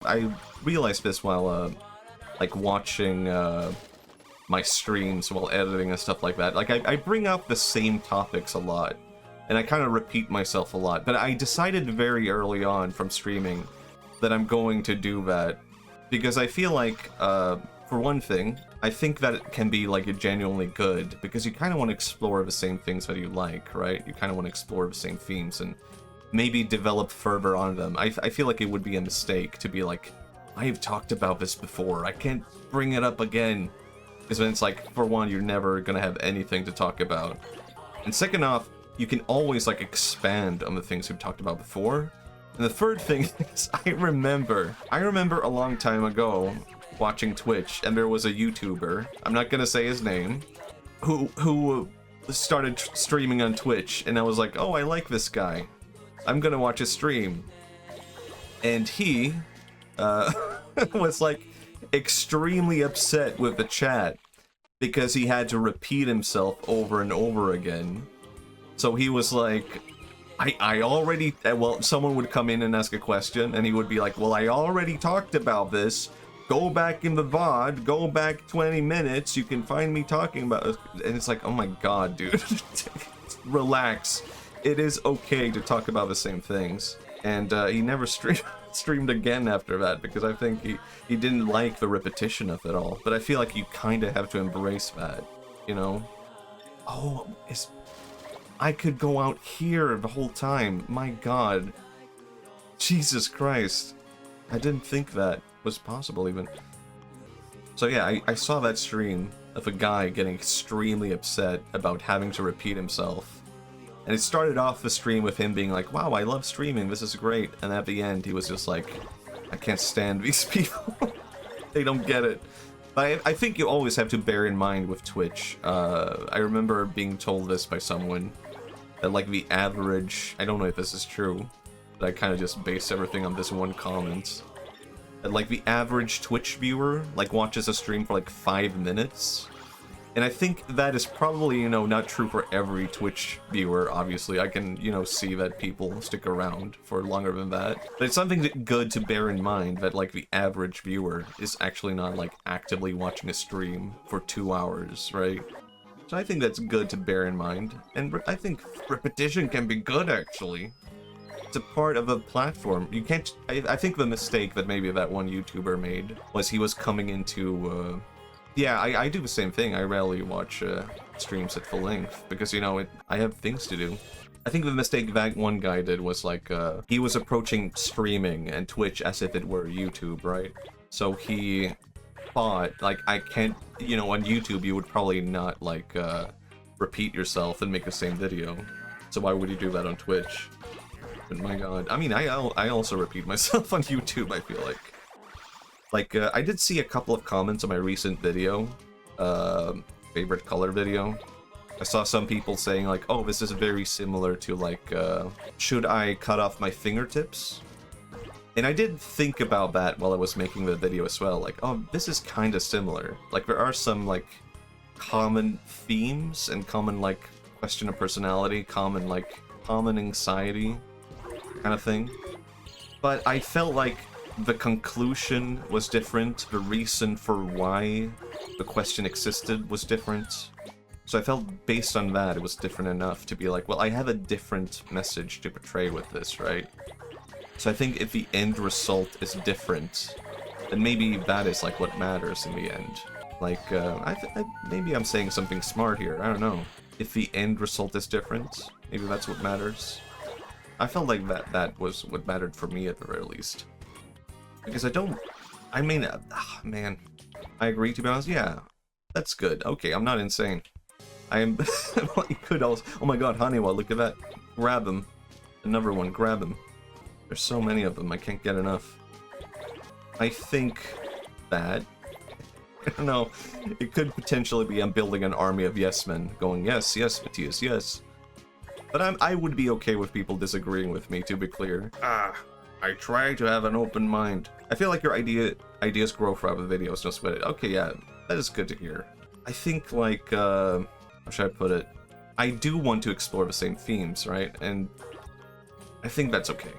I realized this while like watching my streams while editing and stuff like that. Like I bring up the same topics a lot, and I kind of repeat myself a lot. But I decided very early on from streaming that I'm going to do that because I feel like, for one thing, I think that it can be like genuinely good because you kind of want to explore the same things that you like, right? You kind of want to explore the same themes and maybe develop further on them. I feel like it would be a mistake to be like, I've talked about this before, I can't bring it up again. Because then it's like, for one, you're never gonna have anything to talk about. And second off, you can always like expand on the things we've talked about before. And the third thing is, I remember a long time ago watching Twitch, and there was a YouTuber, I'm not gonna say his name, who started streaming on Twitch, and I was like, oh, I like this guy. I'm gonna watch his stream. And he was like extremely upset with the chat because he had to repeat himself over and over again. So he was like, I already, well, someone would come in and ask a question, and he would be like, well, I already talked about this. Go back in the VOD, go back 20 minutes, you can find me talking about it. And it's like, oh my god, dude. Relax. It is okay to talk about the same things. And he never streamed again after that, because I think he didn't like the repetition of it all. But I feel like you kind of have to embrace that, you know? Oh, I could go out here the whole time. My god. Jesus Christ. I didn't think that was possible even. So yeah, I saw that stream of a guy getting extremely upset about having to repeat himself. And it started off the stream with him being like, wow, I love streaming, this is great. And at the end, he was just like, I can't stand these people. They don't get it. But I think you always have to bear in mind with Twitch. I remember being told this by someone, that like the average, I don't know if this is true, but I kind of just base everything on this one comment. That like the average Twitch viewer like watches a stream for like 5 minutes. And I think that is probably, you know, not true for every Twitch viewer, obviously. I can, you know, see that people stick around for longer than that. But it's something good to bear in mind that, like, the average viewer is actually not, like, actively watching a stream for 2 hours, right? So I think that's good to bear in mind. And I think repetition can be good, actually. It's a part of a platform. You can't... I think the mistake that maybe that one YouTuber made was he was coming into... Yeah, I do the same thing. I rarely watch streams at full length because, you know, I have things to do. I think the mistake that one guy did was like, he was approaching streaming and Twitch as if it were YouTube, right? So he thought, like, I can't, you know, on YouTube you would probably not, like, repeat yourself and make the same video. So why would you do that on Twitch? But my god. I mean, I also repeat myself on YouTube, I feel like. Like, I did see a couple of comments on my recent video, favorite color video. I saw some people saying, like, oh, this is very similar to, like, should I cut off my fingertips? And I did think about that while I was making the video as well, like, oh, this is kind of similar. Like, there are some, like, common themes and common, like, question of personality, common anxiety kind of thing. But I felt like the conclusion was different, the reason for why the question existed was different. So I felt based on that it was different enough to be like, well, I have a different message to portray with this, right? So I think if the end result is different, then maybe that is like what matters in the end. Like, maybe I'm saying something smart here, I don't know. If the end result is different, maybe that's what matters. I felt like that was what mattered for me at the very least. Because I mean, man, I agree, to be honest. Yeah, that's good. Okay, I'm not insane. I am, well, you could also, oh my god, Honeywell, look at that. Grab him. Another one, grab him. There's so many of them, I can't get enough. I think that, I don't know, it could potentially be I'm building an army of yes men, going, yes, yes, Matthias, yes. But I would be okay with people disagreeing with me, to be clear. I try to have an open mind. I feel like your ideas grow throughout the videos, no sweat it. Okay, yeah, that is good to hear. I think, like, how should I put it? I do want to explore the same themes, right? And I think that's okay.